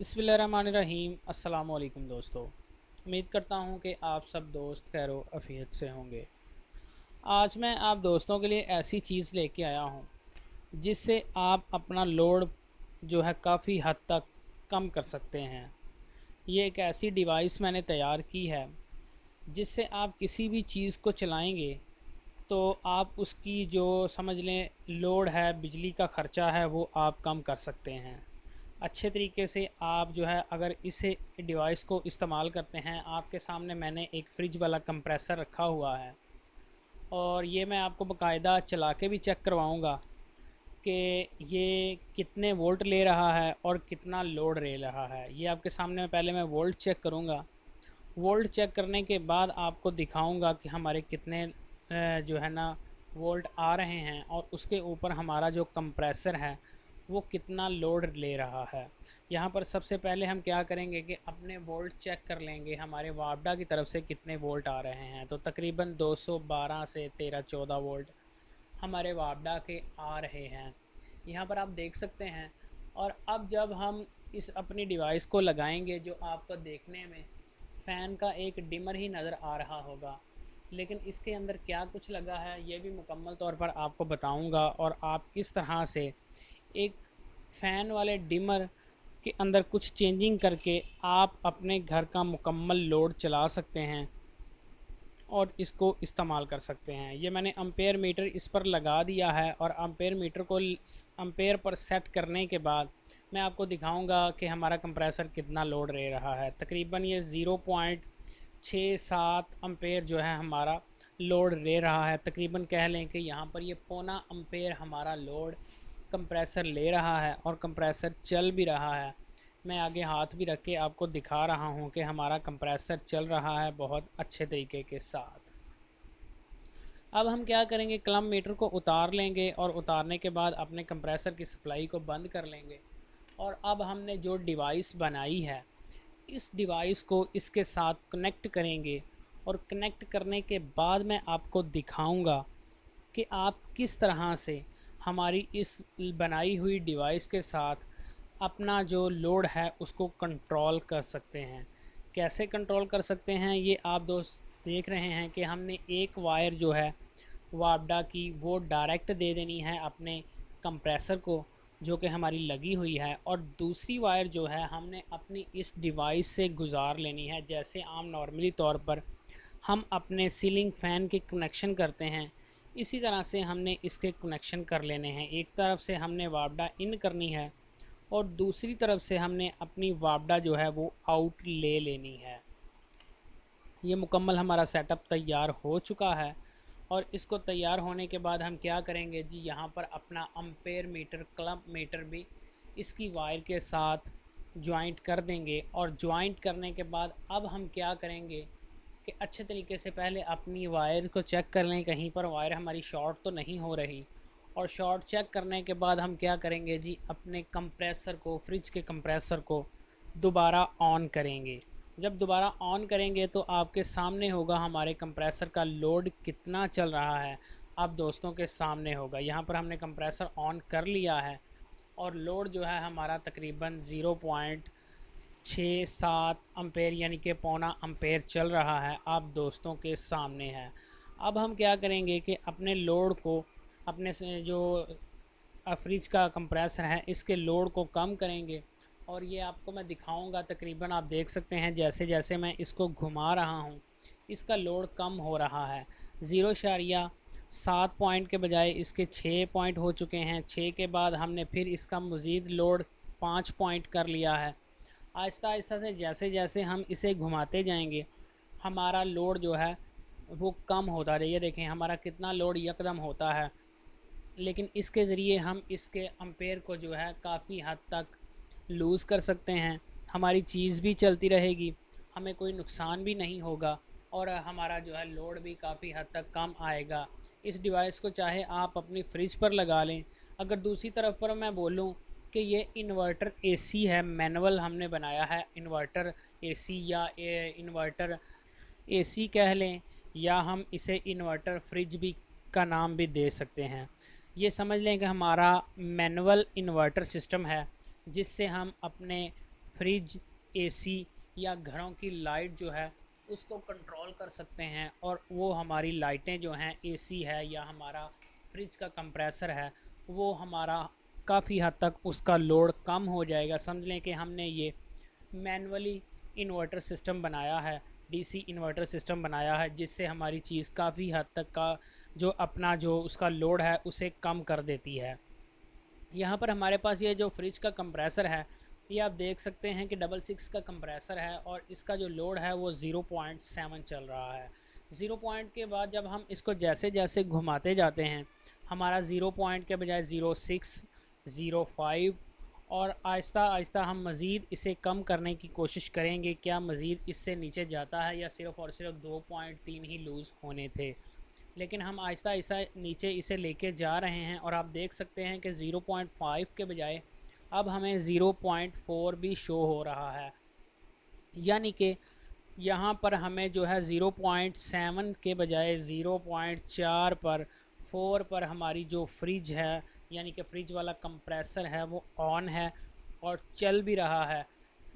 बिस्मिल्लाहिर्रहमानिर्रहीम। अस्सलाम वालेकुम दोस्तों, उम्मीद करता हूँ कि आप सब दोस्त खैरो आफियत से होंगे। आज मैं आप दोस्तों के लिए ऐसी चीज़ लेके आया हूँ जिससे आप अपना लोड जो है काफ़ी हद तक कम कर सकते हैं। ये एक ऐसी डिवाइस मैंने तैयार की है जिससे आप किसी भी चीज़ को चलाएंगे तो आप उसकी जो समझ लें लोड है, बिजली का ख़र्चा है, वो आप कम कर सकते हैं। अच्छे तरीके से आप जो है अगर इसे डिवाइस को इस्तेमाल करते हैं, आपके सामने मैंने एक फ़्रिज वाला कंप्रेसर रखा हुआ है और ये मैं आपको बाकायदा चला के भी चेक करवाऊँगा कि ये कितने वोल्ट ले रहा है और कितना लोड ले रहा है। ये आपके सामने पहले मैं वोल्ट चेक करूँगा। वोल्ट चेक करने के बाद आपको दिखाऊँगा कि हमारे कितने जो है ना वोल्ट आ रहे हैं और उसके ऊपर हमारा जो कंप्रेसर है वो कितना लोड ले रहा है। यहाँ पर सबसे पहले हम क्या करेंगे कि अपने वोल्ट चेक कर लेंगे हमारे वापडा की तरफ से कितने वोल्ट आ रहे हैं। तो तकरीबन 212 से 13-14 वोल्ट हमारे वापडा के आ रहे हैं, यहाँ पर आप देख सकते हैं। और अब जब हम इस अपनी डिवाइस को लगाएंगे, जो आपको देखने में फ़ैन का एक डिमर ही नज़र आ रहा होगा, लेकिन इसके अंदर क्या कुछ लगा है ये भी मुकम्मल तौर पर आपको बताऊंगा और आप किस तरह से एक फ़ैन वाले डिमर के अंदर कुछ चेंजिंग करके आप अपने घर का मुकम्मल लोड चला सकते हैं और इसको इस्तेमाल कर सकते हैं। ये मैंने अम्पेयर मीटर इस पर लगा दिया है और अम्पेयर मीटर को अम्पेयर पर सेट करने के बाद मैं आपको दिखाऊंगा कि हमारा कंप्रेसर कितना लोड ले रहा है। तकरीबन ये 0.67 अम्पेयर जो है हमारा लोड ले रहा है। तकरीबन कह लें कि यहाँ पर ये पौना अम्पेयर हमारा लोड कंप्रेसर ले रहा है और कंप्रेसर चल भी रहा है। मैं आगे हाथ भी रख के आपको दिखा रहा हूँ कि हमारा कंप्रेसर चल रहा है बहुत अच्छे तरीके के साथ। अब हम क्या करेंगे, क्लम मीटर को उतार लेंगे और उतारने के बाद अपने कंप्रेसर की सप्लाई को बंद कर लेंगे। और अब हमने जो डिवाइस बनाई है, इस डिवाइस को इसके साथ कनेक्ट करेंगे और कनेक्ट करने के बाद मैं आपको दिखाऊंगा कि आप किस तरह से हमारी इस बनाई हुई डिवाइस के साथ अपना जो लोड है उसको कंट्रोल कर सकते हैं। कैसे कंट्रोल कर सकते हैं ये आप दोस्त देख रहे हैं कि हमने एक वायर जो है वापडा की वो डायरेक्ट दे देनी है अपने कंप्रेसर को, जो कि हमारी लगी हुई है, और दूसरी वायर जो है हमने अपनी इस डिवाइस से गुजार लेनी है। जैसे आम नॉर्मली तौर पर हम अपने सीलिंग फ़ैन के कनेक्शन करते हैं, इसी तरह से हमने इसके कनेक्शन कर लेने हैं। एक तरफ से हमने वापडा इन करनी है और दूसरी तरफ से हमने अपनी वापडा जो है वो आउट ले लेनी है। ये मुकम्मल हमारा सेटअप तैयार हो चुका है और इसको तैयार होने के बाद हम क्या करेंगे जी, यहाँ पर अपना अम्पेयर मीटर, क्लब मीटर भी इसकी वायर के साथ ज्वाइंट कर देंगे। और ज्वाइंट करने के बाद अब हम क्या करेंगे कि अच्छे तरीके से पहले अपनी वायर को चेक कर लें कहीं पर वायर हमारी शॉर्ट तो नहीं हो रही। और शॉर्ट चेक करने के बाद हम क्या करेंगे जी, अपने कंप्रेसर को, फ्रिज के कंप्रेसर को दोबारा ऑन करेंगे। जब दोबारा ऑन करेंगे तो आपके सामने होगा हमारे कंप्रेसर का लोड कितना चल रहा है, आप दोस्तों के सामने होगा। यहाँ पर हमने कंप्रेसर ऑन कर लिया है और लोड जो है हमारा तकरीबन 0.67 अम्पेयर यानी कि पौना अम्पेयर चल रहा है, आप दोस्तों के सामने है। अब हम क्या करेंगे कि अपने लोड को, अपने से जो फ्रिज का कंप्रेसर है इसके लोड को कम करेंगे और ये आपको मैं दिखाऊंगा। तकरीबन आप देख सकते हैं जैसे जैसे मैं इसको घुमा रहा हूँ इसका लोड कम हो रहा है। 0.7 पॉइंट के बजाय इसके 6 पॉइंट हो चुके हैं। 6 के बाद हमने फिर इसका मज़ीद लोड 5 पॉइंट कर लिया है। आहिस्ता आहिस्ता से जैसे जैसे हम इसे घुमाते जाएंगे हमारा लोड जो है वो कम होता जाएगा। देखें हमारा कितना लोड यकदम होता है, लेकिन इसके ज़रिए हम इसके अम्पेयर को जो है काफ़ी हद तक लूज़ कर सकते हैं। हमारी चीज़ भी चलती रहेगी, हमें कोई नुकसान भी नहीं होगा और हमारा जो है लोड भी काफ़ी हद तक कम आएगा। इस डिवाइस को चाहे आप अपनी फ्रिज पर लगा लें। अगर दूसरी तरफ पर मैं बोलूं कि ये इन्वर्टर एसी है, मैनुअल हमने बनाया है इन्वर्टर एसी, या इन्वर्टर एसी कह लें, या हम इसे इन्वर्टर फ्रिज भी का नाम भी दे सकते हैं। ये समझ लें कि हमारा मैनुअल इन्वर्टर सिस्टम है जिससे हम अपने फ्रिज, एसी या घरों की लाइट जो है उसको कंट्रोल कर सकते हैं, और वो हमारी लाइटें जो हैं, एसी है या हमारा फ्रिज का कंप्रेसर है, वो हमारा काफ़ी हद तक उसका लोड कम हो जाएगा। समझ लें कि हमने ये मैनुअली इन्वर्टर सिस्टम बनाया है, डीसी इन्वर्टर सिस्टम बनाया है, जिससे हमारी चीज़ काफ़ी हद तक का जो अपना जो उसका लोड है उसे कम कर देती है। यहाँ पर हमारे पास ये जो फ्रिज का कंप्रेसर है, ये आप देख सकते हैं कि 66 का कंप्रेसर है, और इसका जो लोड है वो 0.7 चल रहा है। 0 पॉइंट के बाद जब हम इसको जैसे जैसे घुमाते जाते हैं, हमारा 0 पॉइंट के बजाय 0.6, 0.5, और आहिस्ता आहिस्ता हम मज़ीद इसे कम करने की कोशिश करेंगे। क्या मज़ीद इससे नीचे जाता है, या सिर्फ़ और सिर्फ 2.3 ही लूज़ होने थे? लेकिन हम आहिस्ता आहिस्ता नीचे इसे लेके जा रहे हैं, और आप देख सकते हैं कि 0.5 के बजाय अब हमें 0.4 भी शो हो रहा है। यानी कि यहाँ पर हमें जो है 0.7 के बजाय 0.4 पर 4 पर हमारी जो फ्रिज है, यानी कि फ्रिज वाला कंप्रेसर है, वो ऑन है और चल भी रहा है।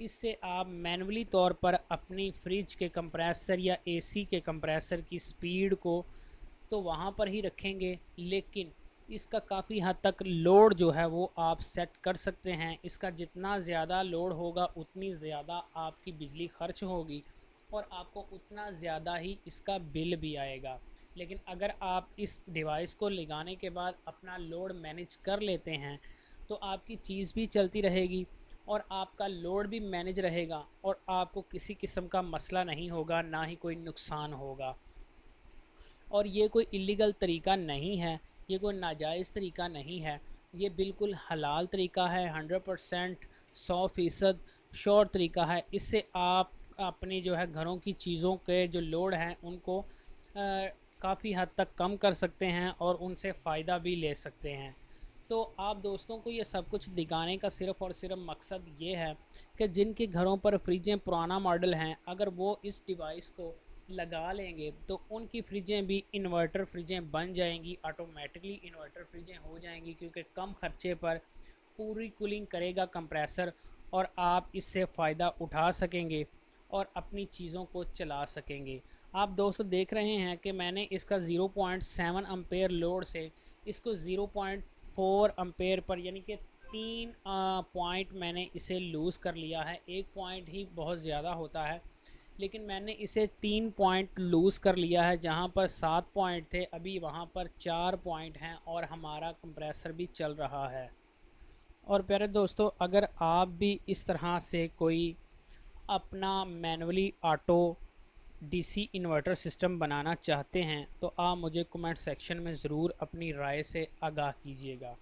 इससे आप मैनुअली तौर पर अपनी फ्रिज के कंप्रेसर या एसी के कंप्रेसर की स्पीड को तो वहाँ पर ही रखेंगे, लेकिन इसका काफ़ी हद तक लोड जो है वो आप सेट कर सकते हैं। इसका जितना ज़्यादा लोड होगा उतनी ज़्यादा आपकी बिजली खर्च होगी, और आपको उतना ज़्यादा ही इसका बिल भी आएगा। लेकिन अगर आप इस डिवाइस को लगाने के बाद अपना लोड मैनेज कर लेते हैं, तो आपकी चीज़ भी चलती रहेगी और आपका लोड भी मैनेज रहेगा, और आपको किसी किस्म का मसला नहीं होगा, ना ही कोई नुकसान होगा। और ये कोई इलीगल तरीका नहीं है, ये कोई नाजायज़ तरीका नहीं है, ये बिल्कुल हलाल तरीका है, 100% 100% श्योर तरीका है। इससे आप अपनी जो है घरों की चीज़ों के जो लोड हैं उनको काफ़ी हद तक कम कर सकते हैं और उनसे फ़ायदा भी ले सकते हैं। तो आप दोस्तों को ये सब कुछ दिखाने का सिर्फ़ और सिर्फ मकसद ये है कि जिनके घरों पर फ्रिजें पुराना मॉडल हैं, अगर वो इस डिवाइस को लगा लेंगे तो उनकी फ्रिजें भी इन्वर्टर फ्रिजें बन जाएंगी, ऑटोमेटिकली इन्वर्टर फ्रिजें हो जाएंगी, क्योंकि कम खर्चे पर पूरी कूलिंग करेगा कंप्रेसर, और आप इससे फ़ायदा उठा सकेंगे और अपनी चीज़ों को चला सकेंगे। आप दोस्तों देख रहे हैं कि मैंने इसका 0.7 एम्पेयर लोड से इसको 0.4 एम्पेयर पर, यानी कि 3 पॉइंट मैंने इसे लूज़ कर लिया है। एक पॉइंट ही बहुत ज़्यादा होता है, लेकिन मैंने इसे 3 पॉइंट लूज़ कर लिया है। जहाँ पर 7 पॉइंट थे, अभी वहाँ पर 4 पॉइंट हैं, और हमारा कंप्रेसर भी चल रहा है। और प्यारे दोस्तों, अगर आप भी इस तरह से कोई अपना manually auto DC inverter system बनाना चाहते हैं, तो आप मुझे कमेंट सेक्शन में ज़रूर अपनी राय से आगाह कीजिएगा।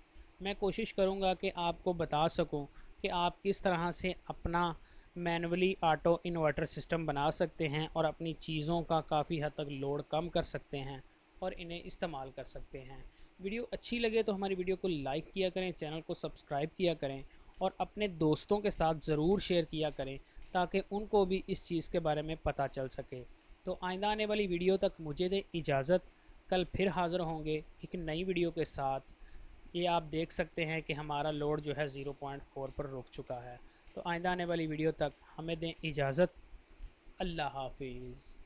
मैं कोशिश करूँगा कि आपको बता सकूँ कि आप किस तरह से अपना मैनुअली ऑटो इन्वर्टर सिस्टम बना सकते हैं और अपनी चीज़ों का काफ़ी हद तक लोड कम कर सकते हैं और इन्हें इस्तेमाल कर सकते हैं। वीडियो अच्छी लगे तो हमारी वीडियो को लाइक किया करें, चैनल को सब्सक्राइब किया करें, और अपने दोस्तों के साथ ज़रूर शेयर किया करें, ताकि उनको भी इस चीज़ के बारे में पता चल सके। तो आइंदा आने वाली वीडियो तक मुझे दें इजाज़त। कल फिर हाज़िर होंगे एक नई वीडियो के साथ। ये आप देख सकते हैं कि हमारा लोड जो है 0.4 पर रुक चुका है। तो आइंदा आने वाली वीडियो तक हमें दें इजाज़त। अल्लाह हाफिज़।